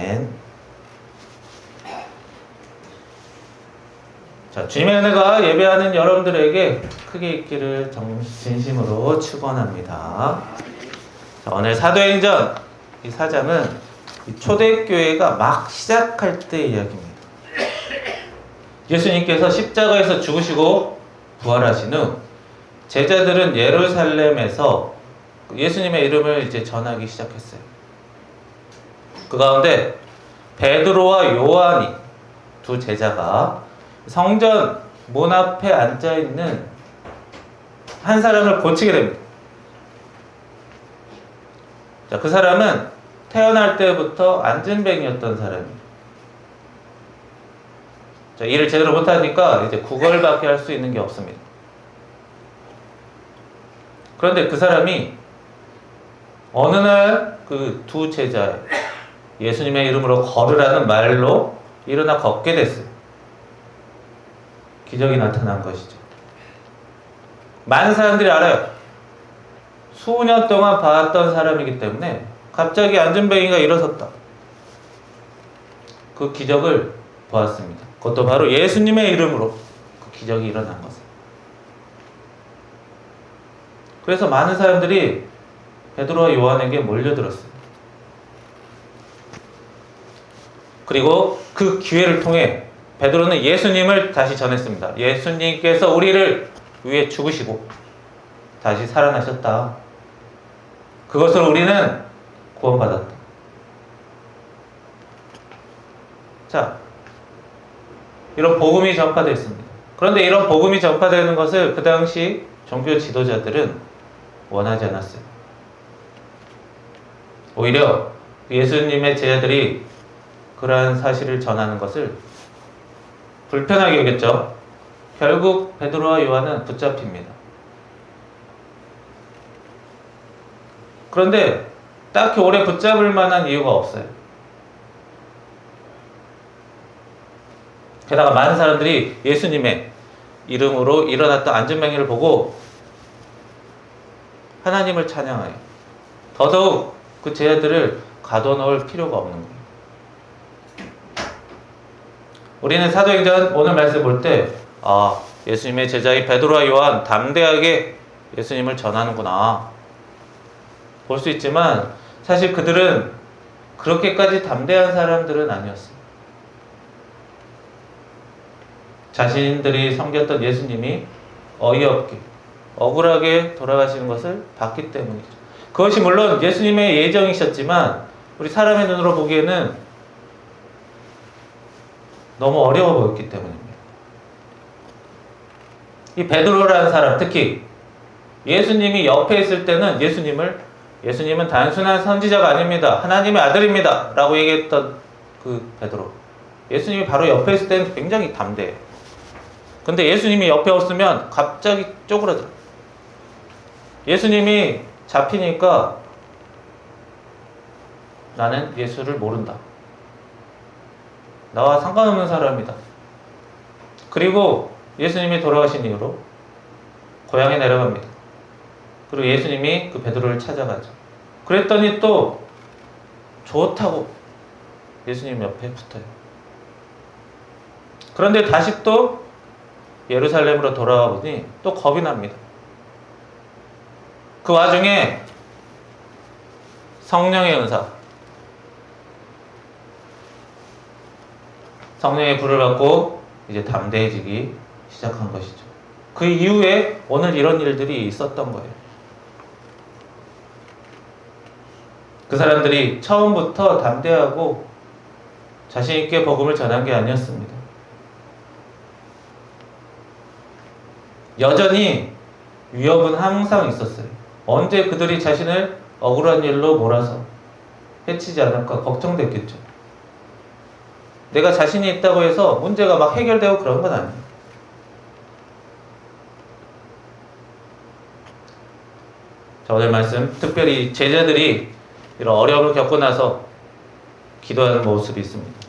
아멘. 자, 주님의 은혜가 예배하는 여러분들에게 크게 있기를 진심으로 축원합니다. 자, 오늘 사도행전 이 4장은 초대교회가 막 시작할 때 이야기입니다. 예수님께서 십자가에서 죽으시고 부활하신 후 제자들은 예루살렘에서 예수님의 이름을 이제 전하기 시작했어요. 그 가운데 베드로와 요한이 두 제자가 성전 문 앞에 앉아 있는 한 사람을 고치게 됩니다. 자, 그 사람은 태어날 때부터 안진뱅이였던 사람이에요. 자, 일을 제대로 못하니까 이제 구걸밖에 할 수 있는 게 없습니다. 그런데 그 사람이 어느 날 그 두 제자의 예수님의 이름으로 걸으라는 말로 일어나 걷게 됐어요. 기적이 나타난 것이죠. 많은 사람들이 알아요. 수년 동안 봐왔던 사람이기 때문에 갑자기 안진뱅이가 일어섰다. 그 기적을 보았습니다. 그것도 바로 예수님의 이름으로 그 기적이 일어난 것을. 그래서 많은 사람들이 베드로와 요한에게 몰려들었어요. 그리고 그 기회를 통해 베드로는 예수님을 다시 전했습니다. 예수님께서 우리를 위해 죽으시고 다시 살아나셨다. 그것으로 우리는 구원받았다. 자, 이런 복음이 전파됐습니다. 그런데 이런 복음이 전파되는 것을 그 당시 종교 지도자들은 원하지 않았어요. 오히려 예수님의 제자들이 그러한 사실을 전하는 것을 불편하게 여겼죠. 결국 베드로와 요한은 붙잡힙니다. 그런데 딱히 오래 붙잡을 만한 이유가 없어요. 게다가 많은 사람들이 예수님의 이름으로 일어났던 안진뱅이를 보고 하나님을 찬양해요. 더더욱 그 제자들을 가둬놓을 필요가 없는 거예요. 우리는 사도행전 오늘 말씀 볼 때 예수님의 제자인 베드로와 요한 담대하게 예수님을 전하는구나 볼 수 있지만 사실 그들은 그렇게까지 담대한 사람들은 아니었어요. 자신들이 섬겼던 예수님이 어이없게 억울하게 돌아가시는 것을 봤기 때문이죠. 그것이 물론 예수님의 예정이셨지만 우리 사람의 눈으로 보기에는 너무 어려워 보였기 때문입니다. 이 베드로라는 사람, 특히 예수님이 옆에 있을 때는 예수님은 단순한 선지자가 아닙니다. 하나님의 아들입니다. 라고 얘기했던 그 베드로. 예수님이 바로 옆에 있을 때는 굉장히 담대해요. 근데 예수님이 옆에 없으면 갑자기 쪼그라들어요. 예수님이 잡히니까 나는 예수를 모른다. 나와 상관없는 사람이다. 그리고 예수님이 돌아가신 이후로 고향에 내려갑니다. 그리고 예수님이 그 베드로를 찾아가죠. 그랬더니 또 좋다고 예수님 옆에 붙어요. 그런데 다시 또 예루살렘으로 돌아가 보니 또 겁이 납니다. 그 와중에 성령의 은사, 성령의 불을 받고 이제 담대해지기 시작한 것이죠. 그 이후에 오늘 이런 일들이 있었던 거예요. 그 사람들이 처음부터 담대하고 자신 있게 복음을 전한 게 아니었습니다. 여전히 위협은 항상 있었어요. 언제 그들이 자신을 억울한 일로 몰아서 해치지 않을까 걱정됐겠죠. 내가 자신이 있다고 해서 문제가 막 해결되고 그런 건 아니에요. 자, 오늘 말씀 특별히 제자들이 이런 어려움을 겪고 나서 기도하는 모습이 있습니다.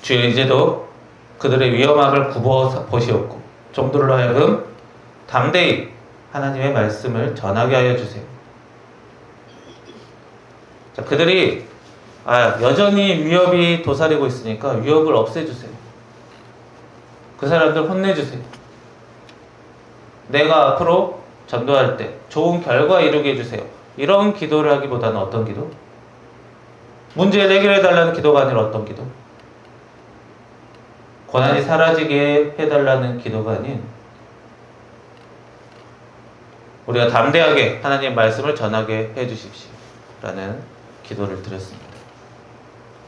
주여 이제도 그들의 위험함을 굽어 보시옵고 종들로 하여금 담대히 하나님의 말씀을 전하게 하여 주세요. 자, 그들이 여전히 위협이 도사리고 있으니까 위협을 없애주세요. 그 사람들 혼내주세요. 내가 앞으로 전도할 때 좋은 결과 이루게 해주세요. 이런 기도를 하기보다는 어떤 기도? 문제를 해결해달라는 기도가 아니라 어떤 기도? 고난이 사라지게 해달라는 기도가 아닌 우리가 담대하게 하나님의 말씀을 전하게 해주십시오 라는 기도를 드렸습니다.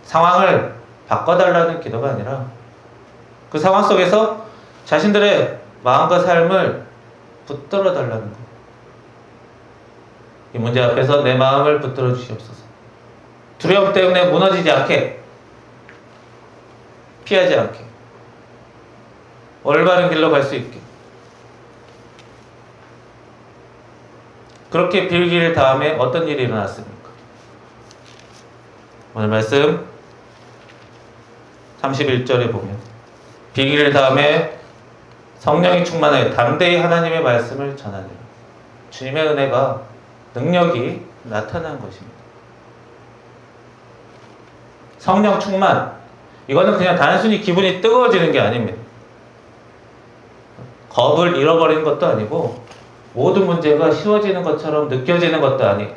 상황을 바꿔달라는 기도가 아니라 그 상황 속에서 자신들의 마음과 삶을 붙들어 달라는 것. 이 문제 앞에서 내 마음을 붙들어 주시옵소서. 두려움 때문에 무너지지 않게, 피하지 않게, 올바른 길로 갈 수 있게. 그렇게 빌기를 다음에 어떤 일이 일어났습니까? 오늘 말씀 31절에 보면 빌기를 다음에 성령이 충만하여 담대히 하나님의 말씀을 전하니라. 주님의 은혜가, 능력이 나타난 것입니다. 성령 충만, 이거는 그냥 단순히 기분이 뜨거워지는 게 아닙니다. 겁을 잃어버리는 것도 아니고 모든 문제가 쉬워지는 것처럼 느껴지는 것도 아니고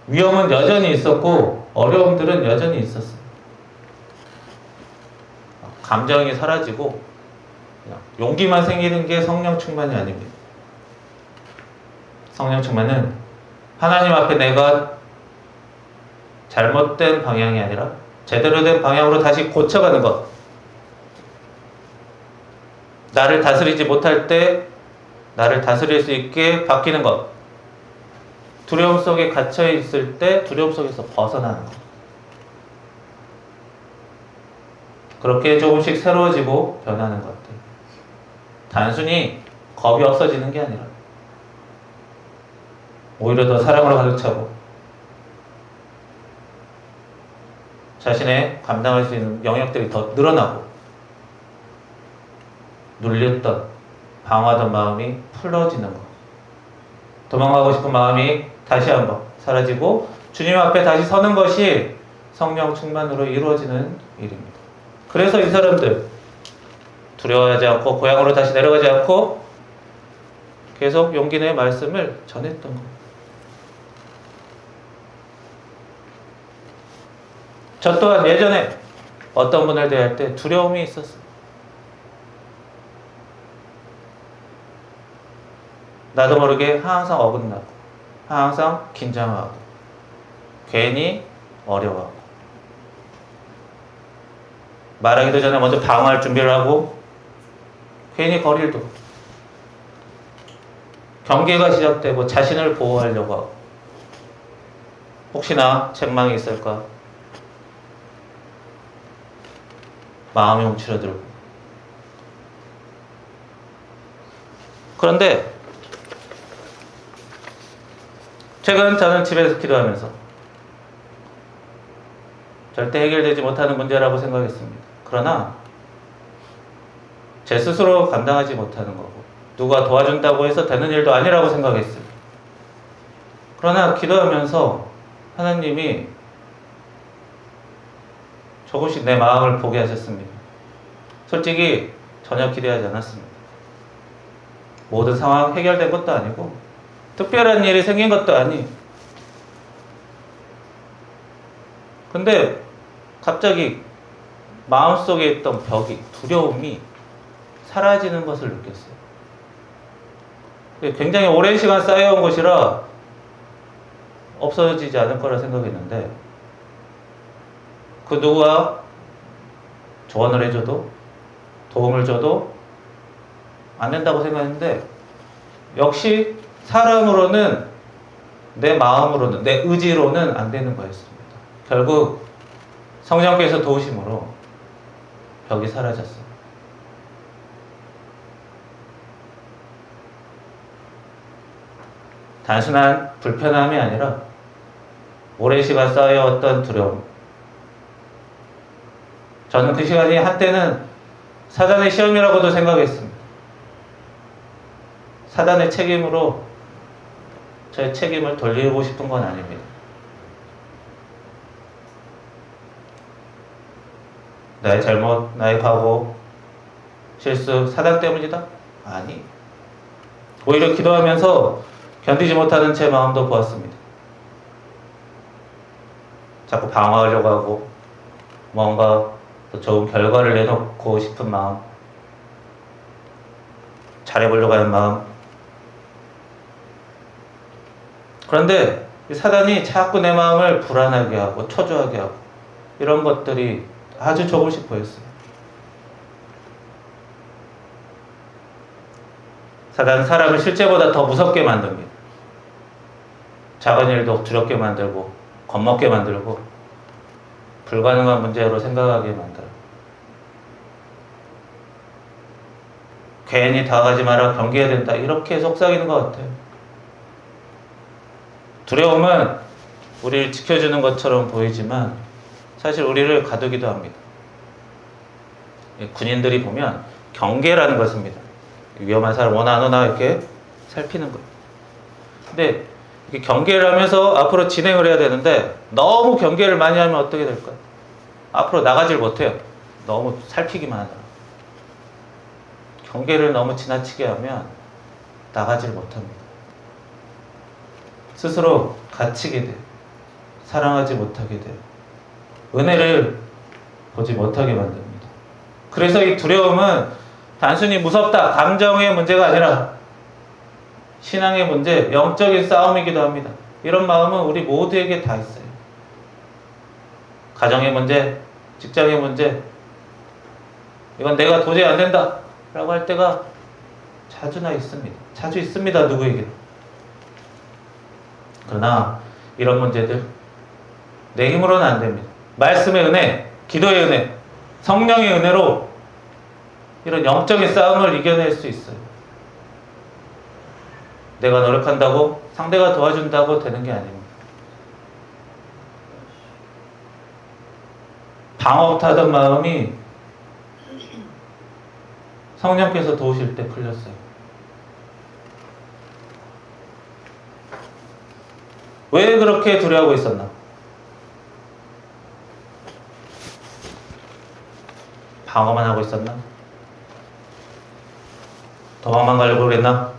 위험은 여전히 있었고 어려움들은 여전히 있었어요. 감정이 사라지고 그냥 용기만 생기는 게 성령 충만이 아닙니다. 성령 충만은 하나님 앞에 내가 잘못된 방향이 아니라 제대로 된 방향으로 다시 고쳐가는 것. 나를 다스리지 못할 때 나를 다스릴 수 있게 바뀌는 것. 두려움 속에 갇혀 있을 때 두려움 속에서 벗어나는 것. 그렇게 조금씩 새로워지고 변하는 것 같아요. 단순히 겁이 없어지는 게 아니라 오히려 더 사랑으로 가득 차고 자신의 감당할 수 있는 영역들이 더 늘어나고 눌렸던 방어하던 마음이 풀어지는 것. 도망가고 싶은 마음이 다시 한번 사라지고 주님 앞에 다시 서는 것이 성령 충만으로 이루어지는 일입니다. 그래서 이 사람들 두려워하지 않고 고향으로 다시 내려가지 않고 계속 용기 내 말씀을 전했던 겁니다. 저 또한 예전에 어떤 분을 대할 때 두려움이 있었어요. 나도 모르게 항상 어긋나고 항상 긴장하고 괜히 어려워하고 말하기도 전에 먼저 방어할 준비를 하고 괜히 거리를 두고 경계가 시작되고 자신을 보호하려고 하고 혹시나 책망이 있을까 마음이 움츠러들고 그런데 최근 저는 집에서 기도하면서 절대 해결되지 못하는 문제라고 생각했습니다. 그러나 제 스스로 감당하지 못하는 거고 누가 도와준다고 해서 되는 일도 아니라고 생각했어요. 그러나 기도하면서 하나님이 조금씩 내 마음을 보게 하셨습니다. 솔직히 전혀 기대하지 않았습니다. 모든 상황 해결된 것도 아니고 특별한 일이 생긴 것도 아니. 근데 갑자기 마음속에 있던 벽이, 두려움이 사라지는 것을 느꼈어요. 굉장히 오랜 시간 쌓여온 것이라 없어지지 않을 거라 생각했는데 그 누가 조언을 해줘도 도움을 줘도 안 된다고 생각했는데 역시 사람으로는 내 마음으로는 내 의지로는 안 되는 거였습니다. 결국 성령께서 도우심으로 벽이 사라졌어요. 단순한 불편함이 아니라 오랜 시간 쌓여왔던 두려움, 저는 그 시간이 한때는 사단의 시험이라고도 생각했습니다. 사단의 책임으로 저의 책임을 돌리고 싶은 건 아닙니다. 나의 잘못, 나의 과거, 실수, 사단 때문이다? 아니. 오히려 기도하면서 견디지 못하는 제 마음도 보았습니다. 자꾸 방어하려고 하고 뭔가 더 좋은 결과를 내놓고 싶은 마음, 잘해보려고 하는 마음. 그런데 이 사단이 자꾸 내 마음을 불안하게 하고 초조하게 하고 이런 것들이 아주 조금씩 보였어요. 사단은 사람을 실제보다 더 무섭게 만듭니다. 작은 일도 두렵게 만들고 겁먹게 만들고 불가능한 문제로 생각하게 만들어요. 괜히 다가가지 마라, 경계해야 된다, 이렇게 속삭이는 것 같아요. 두려움은 우리를 지켜주는 것처럼 보이지만 사실 우리를 가두기도 합니다. 군인들이 보면 경계라는 걸 씁니다. 위험한 사람 오나 안 오나 이렇게 살피는 거예요. 근데 이렇게 경계를 하면서 앞으로 진행을 해야 되는데 너무 경계를 많이 하면 어떻게 될까요? 앞으로 나가질 못해요. 너무 살피기만 하더라. 경계를 너무 지나치게 하면 나가질 못합니다. 스스로 갇히게 돼요. 사랑하지 못하게 돼요. 은혜를 보지 못하게 만듭니다. 그래서 이 두려움은 단순히 무섭다, 감정의 문제가 아니라 신앙의 문제, 영적인 싸움이기도 합니다. 이런 마음은 우리 모두에게 다 있어요. 가정의 문제, 직장의 문제, 이건 내가 도저히 안 된다 라고 할 때가 자주나 있습니다. 자주 있습니다. 누구에게도. 그러나 이런 문제들 내 힘으로는 안 됩니다. 말씀의 은혜, 기도의 은혜, 성령의 은혜로 이런 영적인 싸움을 이겨낼 수 있어요. 내가 노력한다고 상대가 도와준다고 되는 게 아닙니다. 방업타던 마음이 성령께서 도우실 때 풀렸어요. 왜 그렇게 두려워하고 있었나? 방어만 하고 있었나? 도망만 가려고 그랬나?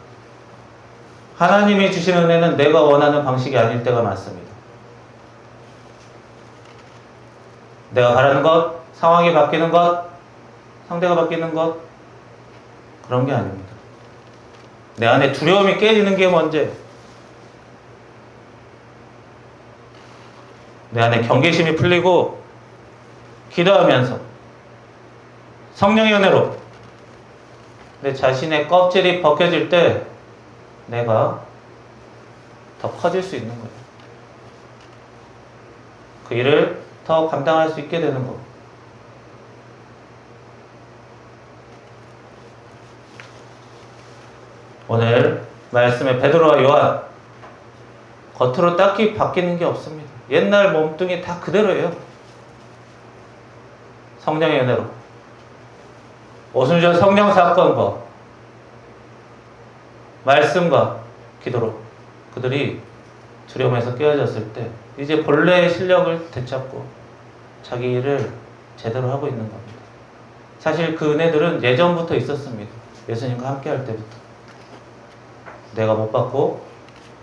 하나님이 주신 은혜는 내가 원하는 방식이 아닐 때가 많습니다. 내가 바라는 것, 상황이 바뀌는 것, 상대가 바뀌는 것, 그런 게 아닙니다. 내 안에 두려움이 깨지는 게 문제. 내 안에 경계심이 풀리고 기도하면서 성령의 은혜로 내 자신의 껍질이 벗겨질 때 내가 더 커질 수 있는 거예요. 그 일을 더 감당할 수 있게 되는 거. 오늘 말씀의 베드로와 요한, 겉으로 딱히 바뀌는 게 없습니다. 옛날 몸뚱이 다 그대로예요. 성령의 은혜로 오순절 성령 사건과 말씀과 기도로 그들이 두려움에서 깨어졌을 때 이제 본래의 실력을 되찾고 자기 일을 제대로 하고 있는 겁니다. 사실 그 은혜들은 예전부터 있었습니다. 예수님과 함께 할 때부터. 내가 못 받고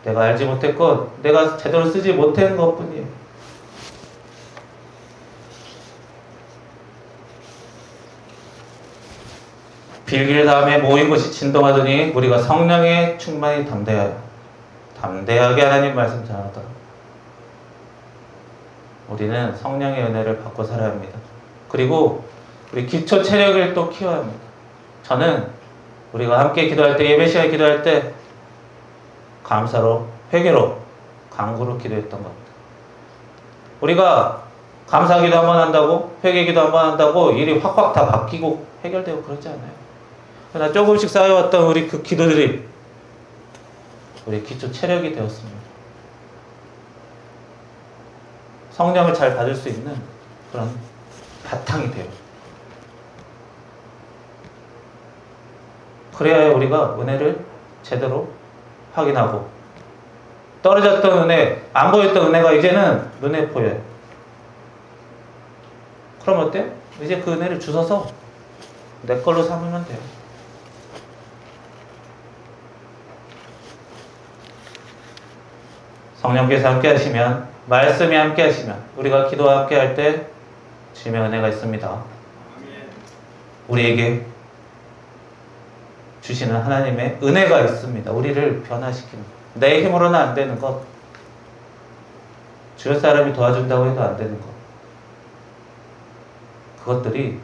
내가 알지 못했고 내가 제대로 쓰지 못한 것뿐이에요. 빌길 다음에 모인 곳이 진동하더니 우리가 성령의 충만히 담대하게 하나님 말씀 전하더라. 우리는 성령의 은혜를 받고 살아야 합니다. 그리고 우리 기초 체력을 또 키워야 합니다. 저는 우리가 함께 기도할 때, 예배 시간에 기도할 때 감사로, 회개로, 간구로 기도했던 겁니다. 우리가 감사기도 한번 한다고, 회개기도 한번 한다고 일이 확확 다 바뀌고 해결되고 그러지 않아요. 그러나 조금씩 쌓여왔던 우리 그 기도들이 우리 기초 체력이 되었습니다. 성령을 잘 받을 수 있는 그런 바탕이 돼요. 그래야 우리가 은혜를 제대로 확인하고 떨어졌던 은혜, 안 보였던 은혜가 이제는 눈에 보여요. 그럼 어때? 이제 그 은혜를 주워서 내 걸로 삼으면 돼요. 성령께서 함께 하시면, 말씀이 함께 하시면, 우리가 기도와 함께 할 때 주님의 은혜가 있습니다. 우리에게 주시는 하나님의 은혜가 있습니다. 우리를 변화시키는, 내 힘으로는 안 되는 것, 주변 사람이 도와준다고 해도 안 되는 것, 그것들이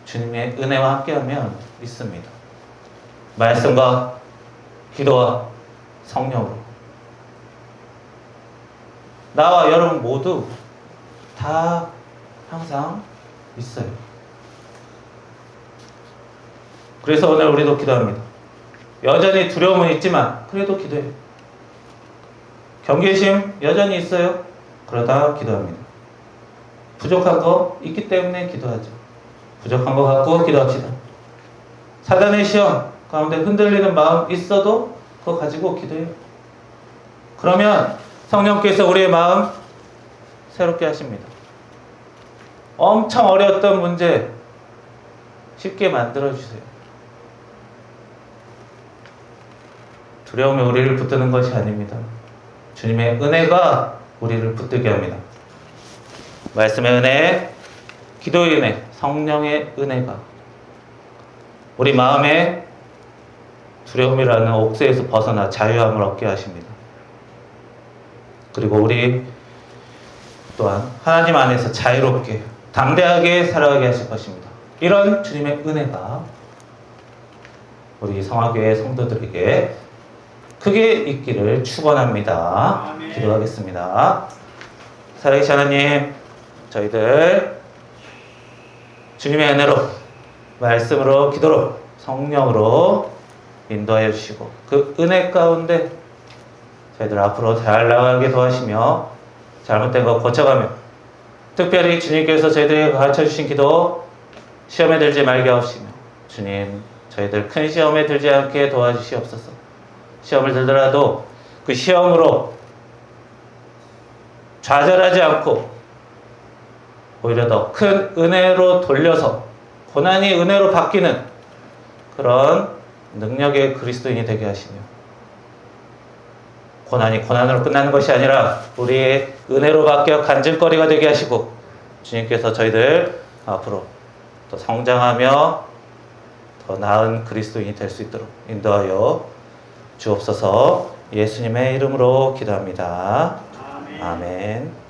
주님의 은혜와 함께하면 있습니다. 말씀과 기도와 성령으로 나와 여러분 모두 다 항상 있어요. 그래서 오늘 우리도 기도합니다. 여전히 두려움은 있지만 그래도 기도해요. 경계심 여전히 있어요. 그러다 기도합니다. 부족한 거 있기 때문에 기도하죠. 부족한 거 갖고 기도합시다. 사단의 시험 가운데 흔들리는 마음 있어도 그거 가지고 기도해요. 그러면 성령께서 우리의 마음 새롭게 하십니다. 엄청 어려웠던 문제 쉽게 만들어주세요. 두려움이 우리를 붙드는 것이 아닙니다. 주님의 은혜가 우리를 붙들게 합니다. 말씀의 은혜, 기도의 은혜, 성령의 은혜가 우리 마음에 두려움이라는 옥새에서 벗어나 자유함을 얻게 하십니다. 그리고 우리 또한 하나님 안에서 자유롭게 담대하게 살아가게 하실 것입니다. 이런 주님의 은혜가 우리 성화교회 성도들에게 크게 있기를 축원합니다. 기도하겠습니다. 살아계신 하나님, 저희들 주님의 은혜로, 말씀으로, 기도로, 성령으로 인도하여 주시고 그 은혜 가운데 저희들 앞으로 잘 나가게 도와주시며 잘못된 거 고쳐가며 특별히 주님께서 저희들에게 가르쳐주신 기도 시험에 들지 말게 하시며 주님, 저희들 큰 시험에 들지 않게 도와주시옵소서. 시험을 들더라도 그 시험으로 좌절하지 않고 오히려 더 큰 은혜로 돌려서 고난이 은혜로 바뀌는 그런 능력의 그리스도인이 되게 하시며 고난이 고난으로 끝나는 것이 아니라 우리의 은혜로 바뀌어 간증거리가 되게 하시고 주님께서 저희들 앞으로 더 성장하며 더 나은 그리스도인이 될 수 있도록 인도하여 주옵소서. 예수님의 이름으로 기도합니다. 아멘.